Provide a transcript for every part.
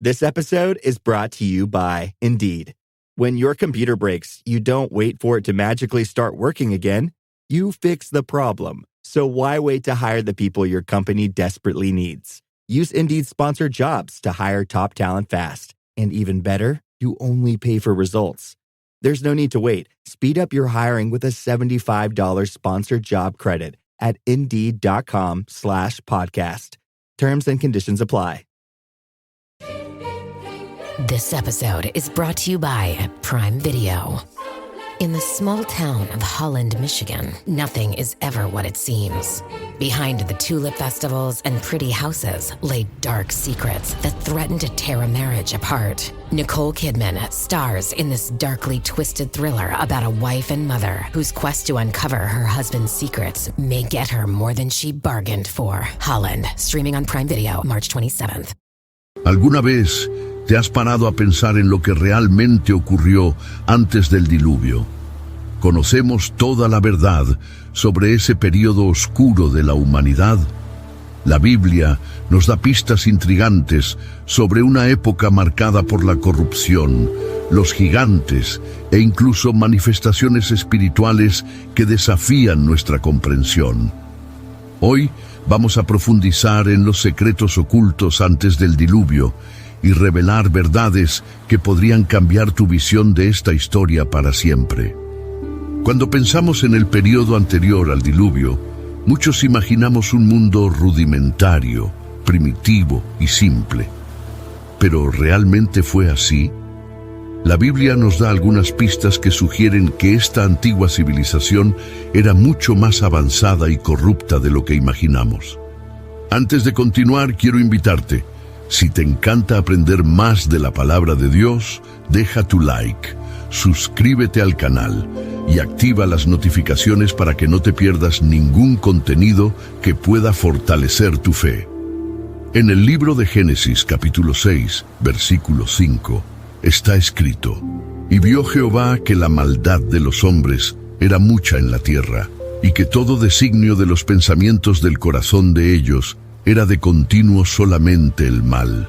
This episode is brought to you by Indeed. When your computer breaks, you don't wait for it to magically start working again. You fix the problem. So why wait to hire the people your company desperately needs? Use Indeed's sponsored jobs to hire top talent fast. And even better, you only pay for results. There's no need to wait. Speed up your hiring with a $75 sponsored job credit at Indeed.com/podcast. Terms and conditions apply. This episode is brought to you by Prime Video. In the small town of Holland, Michigan, nothing is ever what it seems. Behind the tulip festivals and pretty houses lay dark secrets that threaten to tear a marriage apart. Nicole Kidman stars in this darkly twisted thriller about a wife and mother whose quest to uncover her husband's secrets may get her more than she bargained for. Holland, streaming on Prime Video, March 27th. ¿Alguna vez te has parado a pensar en lo que realmente ocurrió antes del diluvio? ¿Conocemos toda la verdad sobre ese periodo oscuro de la humanidad? La Biblia nos da pistas intrigantes sobre una época marcada por la corrupción, los gigantes e incluso manifestaciones espirituales que desafían nuestra comprensión. Hoy vamos a profundizar en los secretos ocultos antes del diluvio y revelar verdades que podrían cambiar tu visión de esta historia para siempre. Cuando pensamos en el periodo anterior al diluvio, muchos imaginamos un mundo rudimentario, primitivo y simple. ¿Pero realmente fue así? La Biblia nos da algunas pistas que sugieren que esta antigua civilización era mucho más avanzada y corrupta de lo que imaginamos. Antes de continuar, quiero invitarte. Si te encanta aprender más de la palabra de Dios, deja tu like, suscríbete al canal y activa las notificaciones para que no te pierdas ningún contenido que pueda fortalecer tu fe. En el libro de Génesis, capítulo 6, versículo 5, está escrito: «Y vio Jehová que la maldad de los hombres era mucha en la tierra, y que todo designio de los pensamientos del corazón de ellos era de continuo solamente el mal».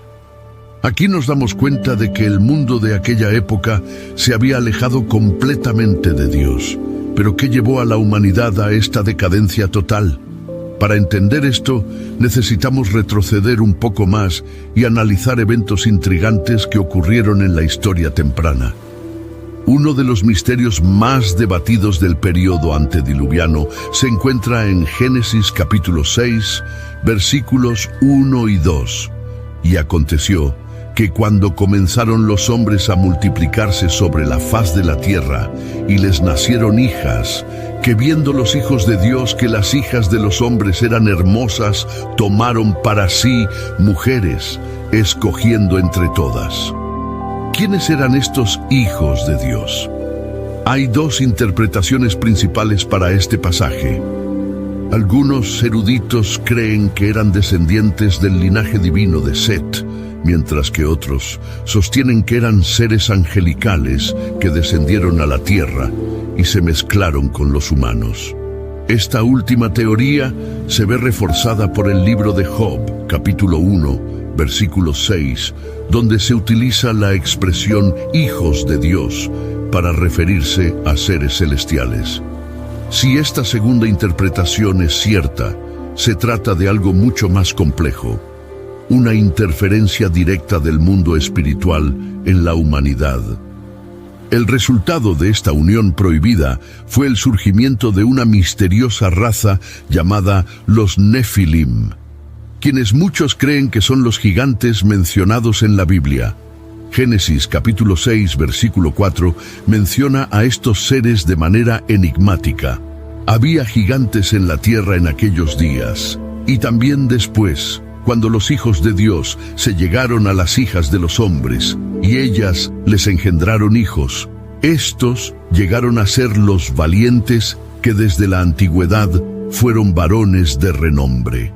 Aquí nos damos cuenta de que el mundo de aquella época se había alejado completamente de Dios. ¿Pero qué llevó a la humanidad a esta decadencia total? Para entender esto, necesitamos retroceder un poco más y analizar eventos intrigantes que ocurrieron en la historia temprana. Uno de los misterios más debatidos del periodo antediluviano se encuentra en Génesis capítulo 6, versículos 1 y 2. «Y aconteció que cuando comenzaron los hombres a multiplicarse sobre la faz de la tierra, y les nacieron hijas, que viendo los hijos de Dios que las hijas de los hombres eran hermosas, tomaron para sí mujeres, escogiendo entre todas». ¿Quiénes eran estos hijos de Dios? Hay dos interpretaciones principales para este pasaje. Algunos eruditos creen que eran descendientes del linaje divino de Set, mientras que otros sostienen que eran seres angelicales que descendieron a la tierra y se mezclaron con los humanos. Esta última teoría se ve reforzada por el libro de Job, capítulo 1, versículo 6, donde se utiliza la expresión hijos de Dios para referirse a seres celestiales. Si esta segunda interpretación es cierta, se trata de algo mucho más complejo, una interferencia directa del mundo espiritual en la humanidad. El resultado de esta unión prohibida fue el surgimiento de una misteriosa raza llamada los Nefilim, quienes muchos creen que son los gigantes mencionados en la Biblia. Génesis capítulo 6, versículo 4, menciona a estos seres de manera enigmática. Había gigantes en la tierra en aquellos días, y también después, cuando los hijos de Dios se llegaron a las hijas de los hombres, y ellas les engendraron hijos. Estos llegaron a ser los valientes que desde la antigüedad fueron varones de renombre.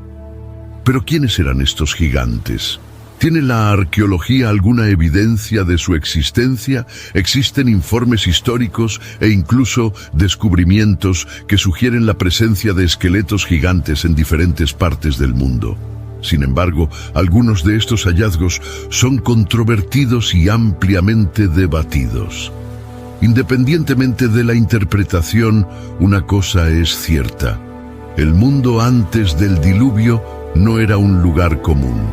¿Pero quiénes eran estos gigantes? ¿Tiene la arqueología alguna evidencia de su existencia? Existen informes históricos e incluso descubrimientos que sugieren la presencia de esqueletos gigantes en diferentes partes del mundo. Sin embargo, algunos de estos hallazgos son controvertidos y ampliamente debatidos. Independientemente de la interpretación, una cosa es cierta: el mundo antes del diluvio no era un lugar común.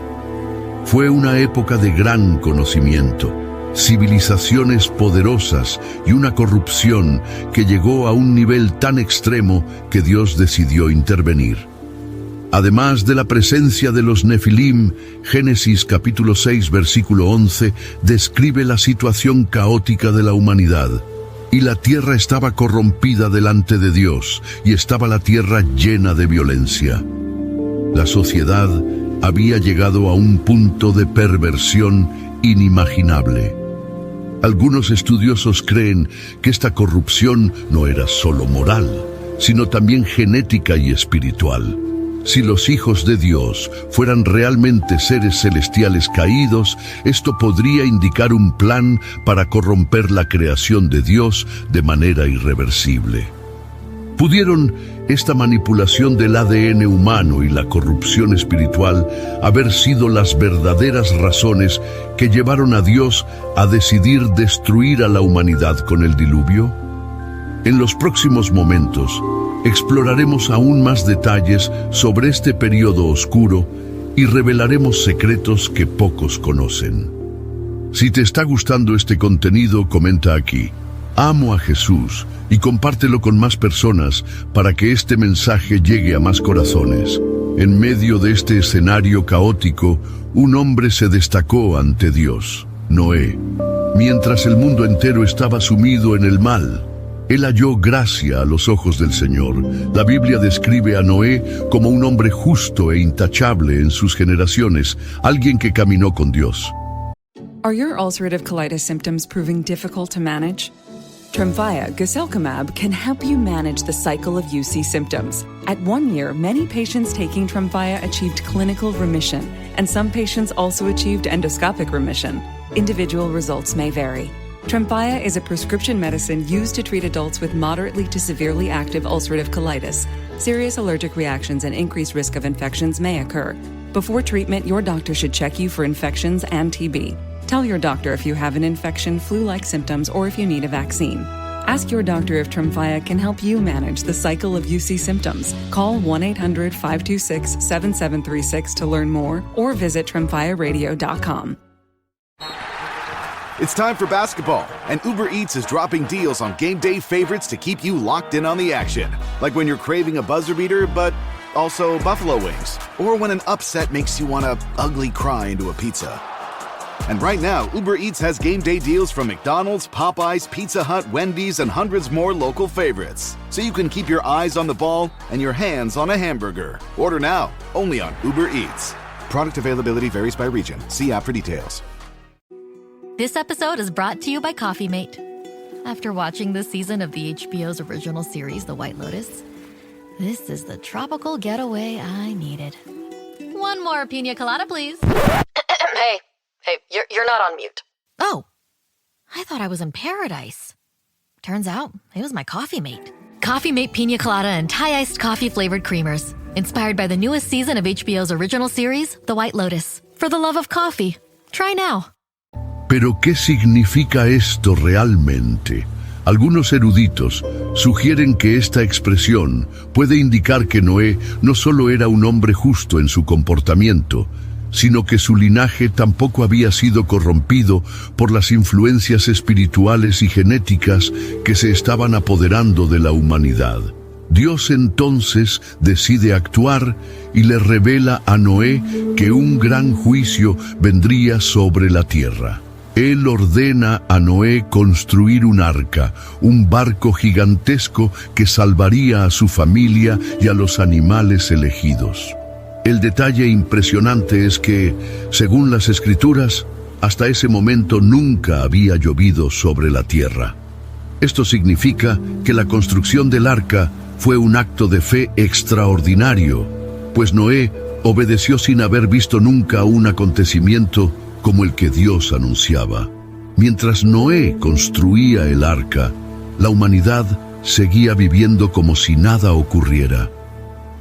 Fue una época de gran conocimiento, civilizaciones poderosas y una corrupción que llegó a un nivel tan extremo que Dios decidió intervenir. Además de la presencia de los Nefilim, Génesis capítulo 6, versículo 11, describe la situación caótica de la humanidad. Y la tierra estaba corrompida delante de Dios, y estaba la tierra llena de violencia. La sociedad había llegado a un punto de perversión inimaginable. Algunos estudiosos creen que esta corrupción no era solo moral, sino también genética y espiritual. Si los hijos de Dios fueran realmente seres celestiales caídos, esto podría indicar un plan para corromper la creación de Dios de manera irreversible. ¿Pudieron esta manipulación del ADN humano y la corrupción espiritual haber sido las verdaderas razones que llevaron a Dios a decidir destruir a la humanidad con el diluvio? En los próximos momentos, exploraremos aún más detalles sobre este periodo oscuro y revelaremos secretos que pocos conocen. Si te está gustando este contenido, comenta aquí: amo a Jesús, y compártelo con más personas para que este mensaje llegue a más corazones. En medio de este escenario caótico, un hombre se destacó ante Dios: Noé. Mientras el mundo entero estaba sumido en el mal, él halló gracia a los ojos del Señor. La Biblia describe a Noé como un hombre justo e intachable en sus generaciones, alguien que caminó con Dios. Are your ulcerative colitis symptoms proving difficult to manage? Tremfya guselkumab can help you manage the cycle of UC symptoms. At 1 year, many patients taking Tremfya achieved clinical remission, and some patients also achieved endoscopic remission. Individual results may vary. Tremfya is a prescription medicine used to treat adults with moderately to severely active ulcerative colitis. Serious allergic reactions and increased risk of infections may occur. Before treatment, your doctor should check you for infections and TB. Tell your doctor if you have an infection, flu-like symptoms, or if you need a vaccine. Ask your doctor if Tremfya can help you manage the cycle of UC symptoms. Call 1-800-526-7736 to learn more, or visit tremfyaradio.com. It's time for basketball, and Uber Eats is dropping deals on game day favorites to keep you locked in on the action. Like when you're craving a buzzer beater, but also buffalo wings. Or when an upset makes you want to ugly cry into a pizza. And right now, Uber Eats has game day deals from McDonald's, Popeyes, Pizza Hut, Wendy's, and hundreds more local favorites. So you can keep your eyes on the ball and your hands on a hamburger. Order now, only on Uber Eats. Product availability varies by region. See app for details. This episode is brought to you by Coffee Mate. After watching this season of the HBO's original series, The White Lotus, this is the tropical getaway I needed. One more pina colada, please. Hey, you're not on mute. Oh, I thought I was in paradise. Turns out, it was my Coffee Mate. Coffee Mate Pina Colada and Thai-iced coffee-flavored creamers. Inspired by the newest season of HBO's original series, The White Lotus. For the love of coffee. Try now. ¿Pero qué significa esto realmente? Algunos eruditos sugieren que esta expresión puede indicar que Noé no solo era un hombre justo en su comportamiento, sino que su linaje tampoco había sido corrompido por las influencias espirituales y genéticas que se estaban apoderando de la humanidad. Dios entonces decide actuar y le revela a Noé que un gran juicio vendría sobre la tierra. Él ordena a Noé construir un arca, un barco gigantesco que salvaría a su familia y a los animales elegidos. El detalle impresionante es que, según las Escrituras, hasta ese momento nunca había llovido sobre la tierra. Esto significa que la construcción del arca fue un acto de fe extraordinario, pues Noé obedeció sin haber visto nunca un acontecimiento como el que Dios anunciaba. Mientras Noé construía el arca, la humanidad seguía viviendo como si nada ocurriera.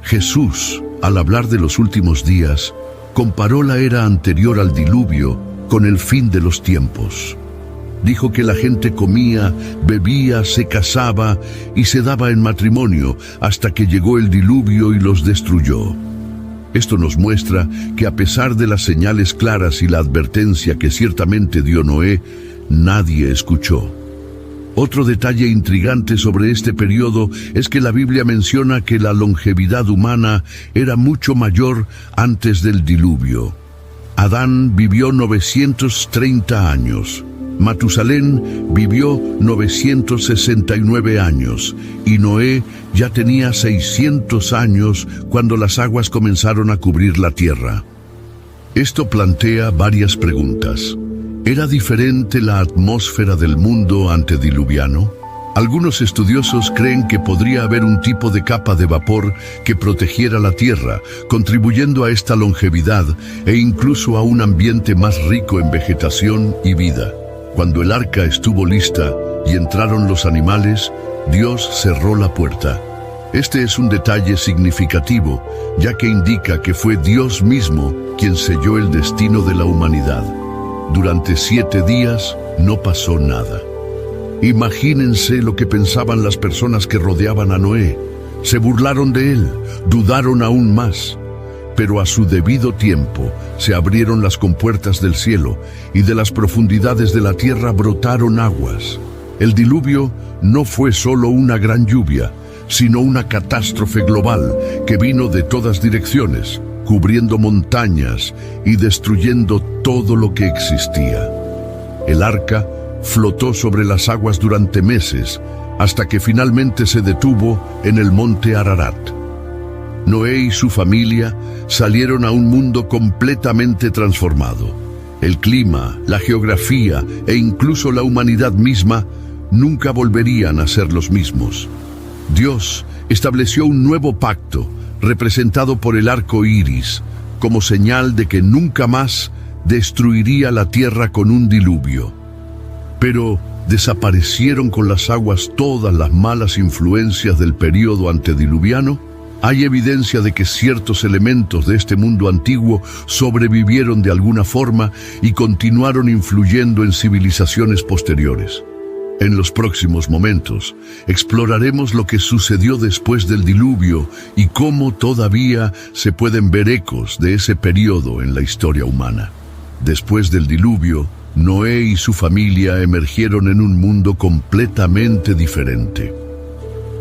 Jesús, al hablar de los últimos días, comparó la era anterior al diluvio con el fin de los tiempos. Dijo que la gente comía, bebía, se casaba y se daba en matrimonio hasta que llegó el diluvio y los destruyó. Esto nos muestra que a pesar de las señales claras y la advertencia que ciertamente dio Noé, nadie escuchó. Otro detalle intrigante sobre este periodo es que la Biblia menciona que la longevidad humana era mucho mayor antes del diluvio. Adán vivió 930 años. Matusalén vivió 969 años y Noé ya tenía 600 años cuando las aguas comenzaron a cubrir la tierra. Esto plantea varias preguntas. ¿Era diferente la atmósfera del mundo antediluviano? Algunos estudiosos creen que podría haber un tipo de capa de vapor que protegiera la tierra, contribuyendo a esta longevidad e incluso a un ambiente más rico en vegetación y vida. Cuando el arca estuvo lista y entraron los animales, Dios cerró la puerta. Este es un detalle significativo, ya que indica que fue Dios mismo quien selló el destino de la humanidad. Durante 7 días no pasó nada. Imagínense lo que pensaban las personas que rodeaban a Noé. Se burlaron de él, dudaron aún más. Pero a su debido tiempo se abrieron las compuertas del cielo y de las profundidades de la tierra brotaron aguas. El diluvio no fue solo una gran lluvia, sino una catástrofe global que vino de todas direcciones, cubriendo montañas y destruyendo todo lo que existía. El arca flotó sobre las aguas durante meses, hasta que finalmente se detuvo en el monte Ararat. Noé y su familia salieron a un mundo completamente transformado. El clima, la geografía e incluso la humanidad misma nunca volverían a ser los mismos. Dios estableció un nuevo pacto, representado por el arco iris, como señal de que nunca más destruiría la tierra con un diluvio. Pero ¿desaparecieron con las aguas todas las malas influencias del período antediluviano? Hay evidencia de que ciertos elementos de este mundo antiguo sobrevivieron de alguna forma y continuaron influyendo en civilizaciones posteriores. En los próximos momentos, exploraremos lo que sucedió después del diluvio y cómo todavía se pueden ver ecos de ese periodo en la historia humana. Después del diluvio, Noé y su familia emergieron en un mundo completamente diferente.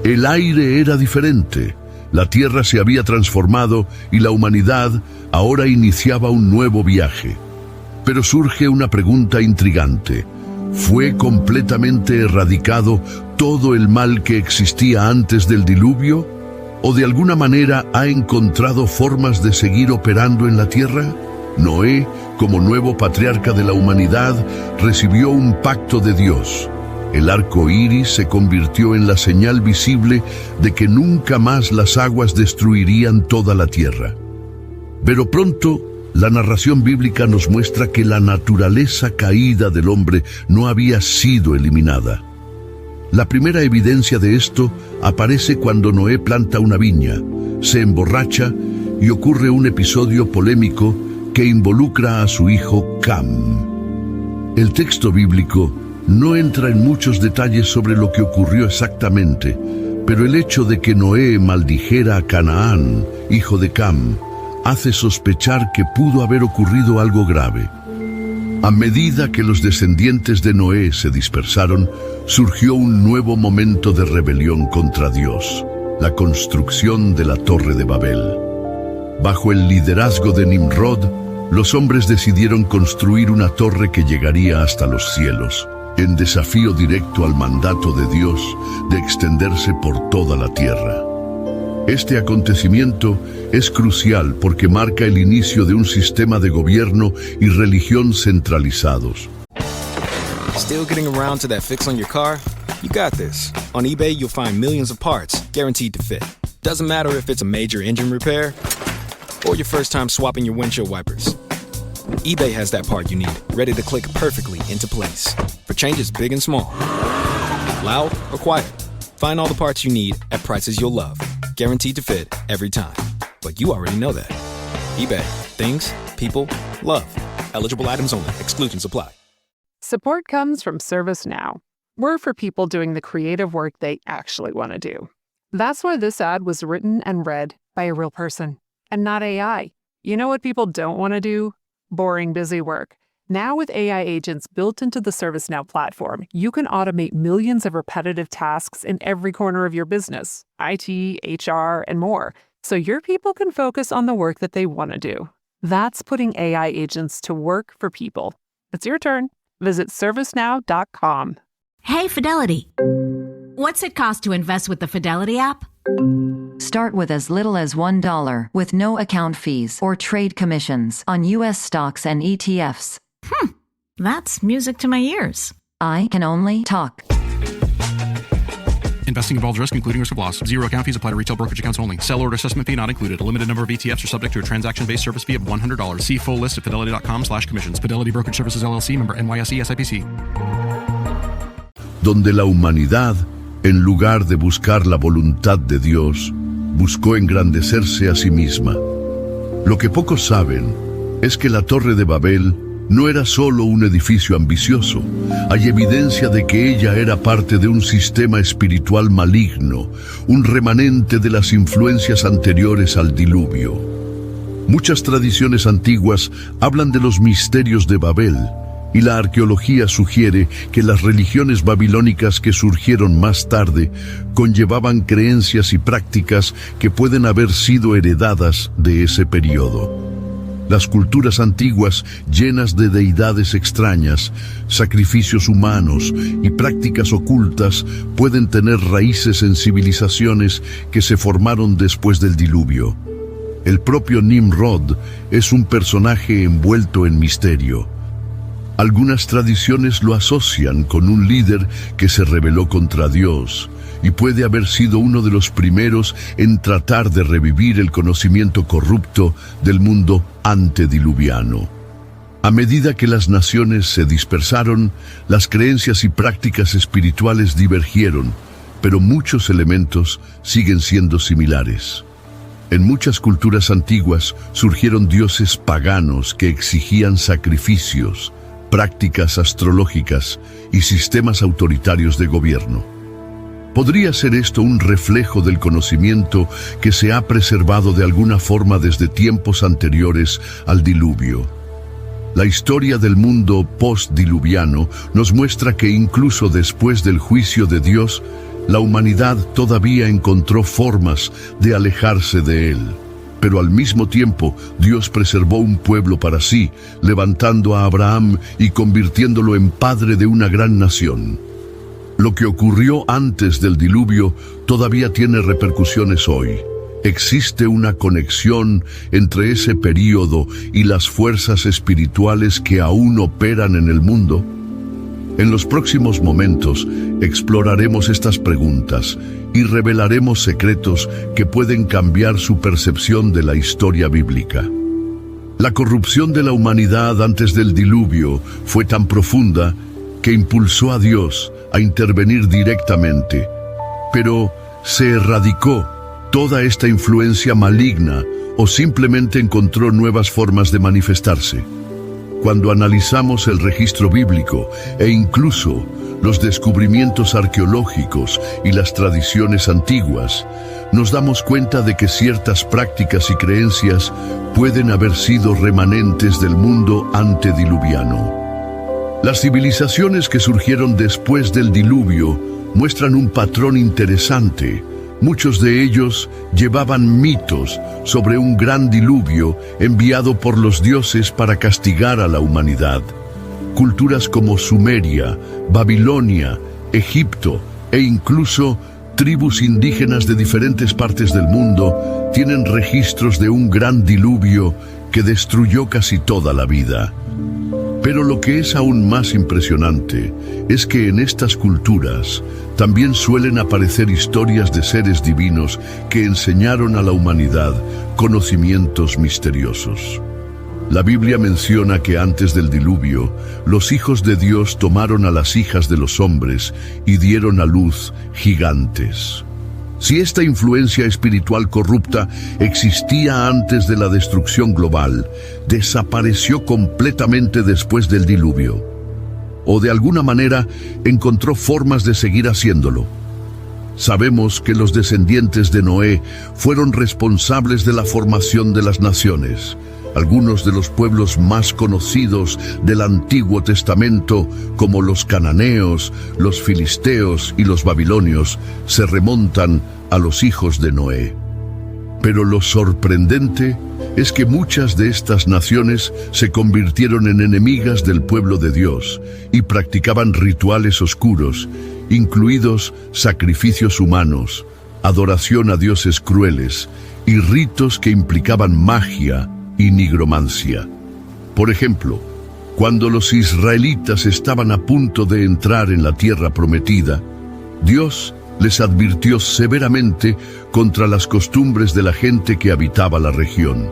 El aire era diferente. La tierra se había transformado y la humanidad ahora iniciaba un nuevo viaje. Pero surge una pregunta intrigante. ¿Fue completamente erradicado todo el mal que existía antes del diluvio? ¿O de alguna manera ha encontrado formas de seguir operando en la tierra? Noé, como nuevo patriarca de la humanidad, recibió un pacto de Dios. El arco iris se convirtió en la señal visible de que nunca más las aguas destruirían toda la tierra. Pero pronto, la narración bíblica nos muestra que la naturaleza caída del hombre no había sido eliminada. La primera evidencia de esto aparece cuando Noé planta una viña, se emborracha y ocurre un episodio polémico que involucra a su hijo Cam. El texto bíblico no entra en muchos detalles sobre lo que ocurrió exactamente, pero el hecho de que Noé maldijera a Canaán, hijo de Cam, hace sospechar que pudo haber ocurrido algo grave. A medida que los descendientes de Noé se dispersaron, surgió un nuevo momento de rebelión contra Dios, la construcción de la Torre de Babel. Bajo el liderazgo de Nimrod, los hombres decidieron construir una torre que llegaría hasta los cielos, en desafío directo al mandato de Dios de extenderse por toda la tierra. Este acontecimiento es crucial porque marca el inicio de un sistema de gobierno y religión centralizados. Still getting around to that fix on your car? You got this. On eBay, you'll find millions of parts, guaranteed to fit. Doesn't matter if it's a major engine repair or your first time swapping your windshield wipers. eBay has that part you need, ready to click perfectly into place for changes big and small. Loud or quiet, find all the parts you need at prices you'll love. Guaranteed to fit every time. But you already know that. eBay, Things, people, love. Eligible items only. Exclusions apply. Support comes from ServiceNow. We're for people doing the creative work they actually want to do. That's why this ad was written and read by a real person and not AI. You know what people don't want to do? Boring, busy work. Now with AI agents built into the ServiceNow platform, you can automate millions of repetitive tasks in every corner of your business, IT, HR, and more, so your people can focus on the work that they want to do. That's putting AI agents to work for people. It's your turn. Visit ServiceNow.com. Hey, Fidelity. What's it cost to invest with the Fidelity app? Start with as little as $1 with no account fees or trade commissions on U.S. stocks and ETFs. That's music to my ears. I can only talk. Investing involves risk, including risk of loss. Zero account fees apply to retail brokerage accounts only. Sell order assessment fee not included. A limited number of ETFs are subject to a transaction-based service fee of $100. See full list at fidelity.com/commissions. Fidelity Brokerage Services, LLC, member NYSE, SIPC. Donde la humanidad, en lugar de buscar la voluntad de Dios, buscó engrandecerse a sí misma. Lo que pocos saben es que la Torre de Babel no era solo un edificio ambicioso. Hay evidencia de que ella era parte de un sistema espiritual maligno, un remanente de las influencias anteriores al diluvio. Muchas tradiciones antiguas hablan de los misterios de Babel, y la arqueología sugiere que las religiones babilónicas que surgieron más tarde conllevaban creencias y prácticas que pueden haber sido heredadas de ese periodo. Las culturas antiguas, llenas de deidades extrañas, sacrificios humanos y prácticas ocultas, pueden tener raíces en civilizaciones que se formaron después del diluvio. El propio Nimrod es un personaje envuelto en misterio. Algunas tradiciones lo asocian con un líder que se rebeló contra Dios y puede haber sido uno de los primeros en tratar de revivir el conocimiento corrupto del mundo antediluviano. A medida que las naciones se dispersaron, las creencias y prácticas espirituales divergieron, pero muchos elementos siguen siendo similares. En muchas culturas antiguas surgieron dioses paganos que exigían sacrificios, prácticas astrológicas y sistemas autoritarios de gobierno. ¿Podría ser esto un reflejo del conocimiento que se ha preservado de alguna forma desde tiempos anteriores al diluvio? La historia del mundo post-diluviano nos muestra que incluso después del juicio de Dios, la humanidad todavía encontró formas de alejarse de él. Pero al mismo tiempo, Dios preservó un pueblo para sí, levantando a Abraham y convirtiéndolo en padre de una gran nación. Lo que ocurrió antes del diluvio todavía tiene repercusiones hoy. ¿Existe una conexión entre ese período y las fuerzas espirituales que aún operan en el mundo? En los próximos momentos exploraremos estas preguntas y revelaremos secretos que pueden cambiar su percepción de la historia bíblica. La corrupción de la humanidad antes del diluvio fue tan profunda que impulsó a Dios a intervenir directamente, pero ¿se erradicó toda esta influencia maligna o simplemente encontró nuevas formas de manifestarse? Cuando analizamos el registro bíblico e incluso los descubrimientos arqueológicos y las tradiciones antiguas, nos damos cuenta de que ciertas prácticas y creencias pueden haber sido remanentes del mundo antediluviano. Las civilizaciones que surgieron después del diluvio muestran un patrón interesante. Muchos de ellos llevaban mitos sobre un gran diluvio enviado por los dioses para castigar a la humanidad. Culturas como Sumeria, Babilonia, Egipto e incluso tribus indígenas de diferentes partes del mundo tienen registros de un gran diluvio que destruyó casi toda la vida. Pero lo que es aún más impresionante es que en estas culturas también suelen aparecer historias de seres divinos que enseñaron a la humanidad conocimientos misteriosos. La Biblia menciona que antes del diluvio, los hijos de Dios tomaron a las hijas de los hombres y dieron a luz gigantes. Si esta influencia espiritual corrupta existía antes de la destrucción global, desapareció completamente después del diluvio. O de alguna manera encontró formas de seguir haciéndolo. Sabemos que los descendientes de Noé fueron responsables de la formación de las naciones. Algunos de los pueblos más conocidos del Antiguo Testamento, como los cananeos, los filisteos y los babilonios, se remontan a los hijos de Noé. Pero lo sorprendente es que muchas de estas naciones se convirtieron en enemigas del pueblo de Dios y practicaban rituales oscuros, incluidos sacrificios humanos, adoración a dioses crueles y ritos que implicaban magia y nigromancia. Por ejemplo, cuando los israelitas estaban a punto de entrar en la tierra prometida, Dios les advirtió severamente contra las costumbres de la gente que habitaba la región.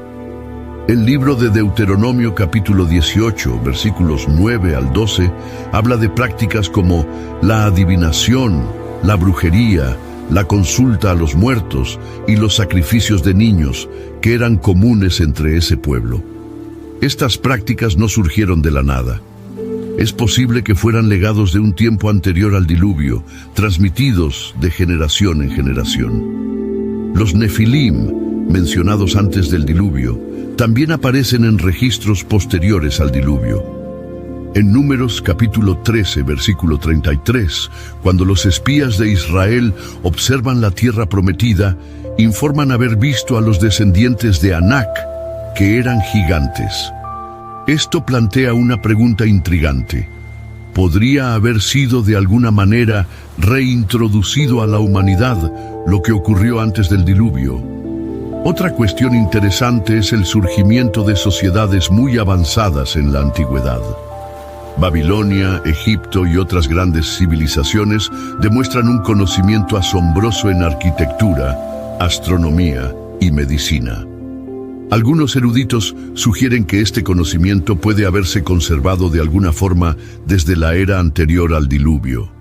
El libro de Deuteronomio capítulo 18, versículos 9 al 12, habla de prácticas como la adivinación, la brujería, la consulta a los muertos y los sacrificios de niños, que eran comunes entre ese pueblo. Estas prácticas no surgieron de la nada. Es posible que fueran legados de un tiempo anterior al diluvio, transmitidos de generación en generación. Los Nefilim, mencionados antes del diluvio, también aparecen en registros posteriores al diluvio. En Números capítulo 13, versículo 33, cuando los espías de Israel observan la tierra prometida, informan haber visto a los descendientes de Anac, que eran gigantes. Esto plantea una pregunta intrigante. ¿Podría haber sido de alguna manera reintroducido a la humanidad lo que ocurrió antes del diluvio? Otra cuestión interesante es el surgimiento de sociedades muy avanzadas en la antigüedad. Babilonia, Egipto y otras grandes civilizaciones demuestran un conocimiento asombroso en arquitectura, astronomía y medicina. Algunos eruditos sugieren que este conocimiento puede haberse conservado de alguna forma desde la era anterior al diluvio.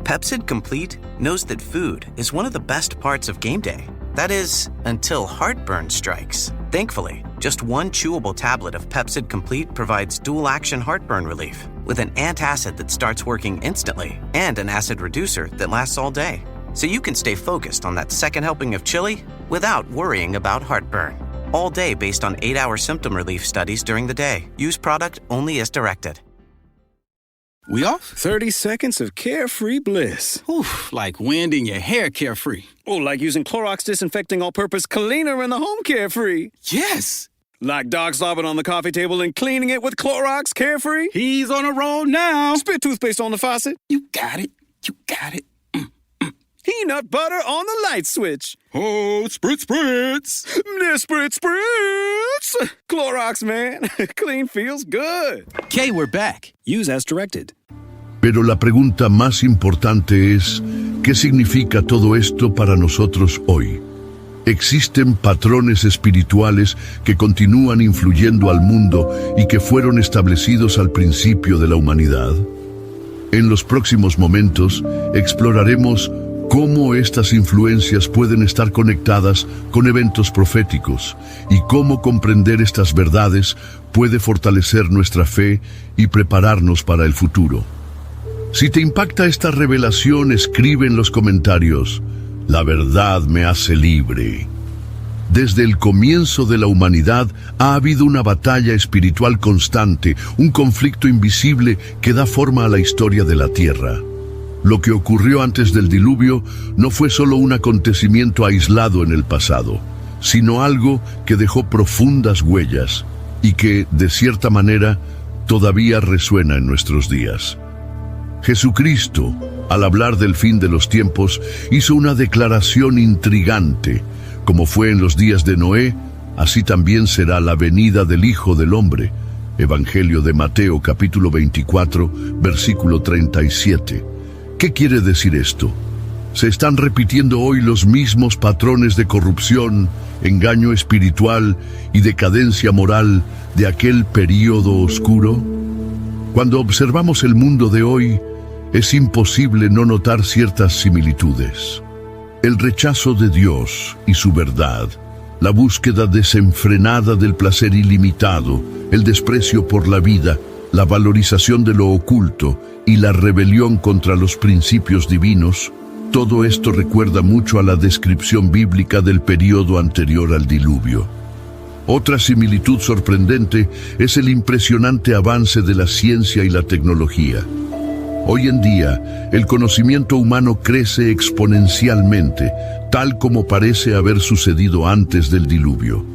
Pepcid Complete knows that food is one of the best parts of game day. That is, until heartburn strikes. Thankfully, just one chewable tablet of Pepcid Complete provides dual-action heartburn relief, with an antacid that starts working instantly and an acid reducer that lasts all day. So you can stay focused on that second helping of chili without worrying about heartburn. All day based on 8-hour symptom relief studies during the day. Use product only as directed. We off? 30 seconds of carefree bliss. Oof, like wind in your hair carefree. Oh, like using Clorox Disinfecting All-Purpose Cleaner in the home carefree. Yes. Like dog slobbing on the coffee table and cleaning it with Clorox Carefree. He's on a roll now. Spit toothpaste on the faucet. You got it. You got it. Peanut butter on the light switch. Oh, spritz, spritz. Spritz, spritz. Clorox, man. Clean feels good. Okay, we're back. Use as directed. Pero la pregunta más importante es, ¿qué significa todo esto para nosotros hoy? ¿Existen patrones espirituales que continúan influyendo al mundo y que fueron establecidos al principio de la humanidad? En los próximos momentos exploraremos cómo estas influencias pueden estar conectadas con eventos proféticos y cómo comprender estas verdades puede fortalecer nuestra fe y prepararnos para el futuro. Si te impacta esta revelación, escribe en los comentarios: la verdad me hace libre. Desde el comienzo de la humanidad ha habido una batalla espiritual constante, un conflicto invisible que da forma a la historia de la Tierra. Lo que ocurrió antes del diluvio no fue solo un acontecimiento aislado en el pasado, sino algo que dejó profundas huellas y que, de cierta manera, todavía resuena en nuestros días. Jesucristo, al hablar del fin de los tiempos, hizo una declaración intrigante. Como fue en los días de Noé, así también será la venida del Hijo del Hombre. Evangelio de Mateo capítulo 24, versículo 37. ¿Qué quiere decir esto? ¿Se están repitiendo hoy los mismos patrones de corrupción, engaño espiritual y decadencia moral de aquel período oscuro? Cuando observamos el mundo de hoy, es imposible no notar ciertas similitudes. El rechazo de Dios y su verdad, la búsqueda desenfrenada del placer ilimitado, el desprecio por la vida, la valorización de lo oculto y la rebelión contra los principios divinos, todo esto recuerda mucho a la descripción bíblica del período anterior al diluvio. Otra similitud sorprendente es el impresionante avance de la ciencia y la tecnología. Hoy en día, el conocimiento humano crece exponencialmente, tal como parece haber sucedido antes del diluvio.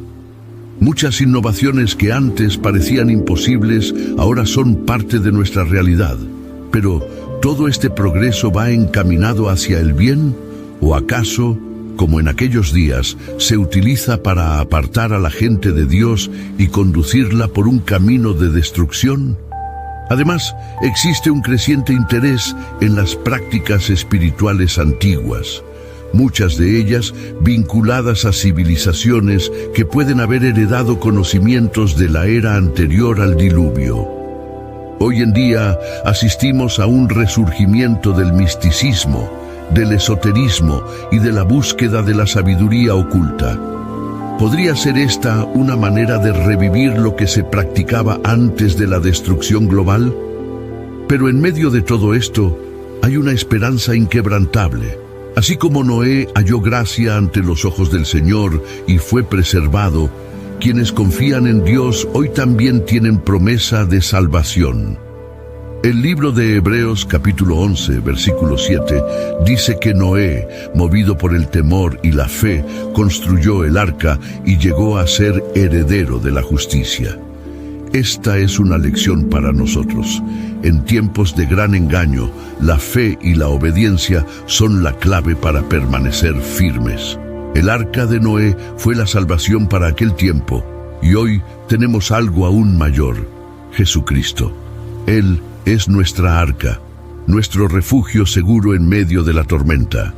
Muchas innovaciones que antes parecían imposibles ahora son parte de nuestra realidad. Pero, ¿todo este progreso va encaminado hacia el bien? ¿O acaso, como en aquellos días, se utiliza para apartar a la gente de Dios y conducirla por un camino de destrucción? Además, existe un creciente interés en las prácticas espirituales antiguas, muchas de ellas vinculadas a civilizaciones que pueden haber heredado conocimientos de la era anterior al diluvio. Hoy en día asistimos a un resurgimiento del misticismo, del esoterismo y de la búsqueda de la sabiduría oculta. ¿Podría ser esta una manera de revivir lo que se practicaba antes de la destrucción global? Pero en medio de todo esto, hay una esperanza inquebrantable. Así como Noé halló gracia ante los ojos del Señor y fue preservado, quienes confían en Dios hoy también tienen promesa de salvación. El libro de Hebreos capítulo 11, versículo 7, dice que Noé, movido por el temor y la fe, construyó el arca y llegó a ser heredero de la justicia. Esta es una lección para nosotros. En tiempos de gran engaño, la fe y la obediencia son la clave para permanecer firmes. El arca de Noé fue la salvación para aquel tiempo, y hoy tenemos algo aún mayor: Jesucristo. Él es nuestra arca, nuestro refugio seguro en medio de la tormenta.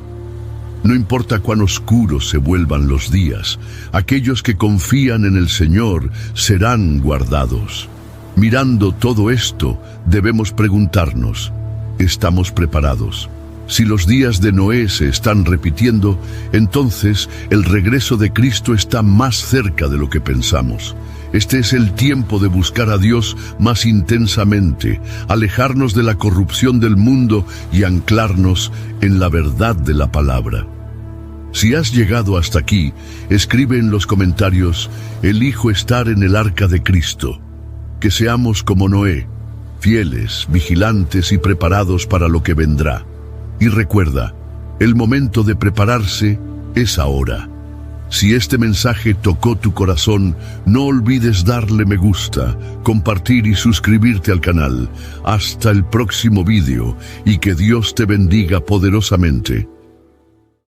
No importa cuán oscuros se vuelvan los días, aquellos que confían en el Señor serán guardados. Mirando todo esto, debemos preguntarnos, ¿estamos preparados? Si los días de Noé se están repitiendo, entonces el regreso de Cristo está más cerca de lo que pensamos. Este es el tiempo de buscar a Dios más intensamente, alejarnos de la corrupción del mundo y anclarnos en la verdad de la palabra. Si has llegado hasta aquí, escribe en los comentarios: elijo estar en el arca de Cristo. Que seamos como Noé, fieles, vigilantes y preparados para lo que vendrá. Y recuerda, el momento de prepararse es ahora. Si este mensaje tocó tu corazón, no olvides darle me gusta, compartir y suscribirte al canal. Hasta el próximo vídeo y que Dios te bendiga poderosamente.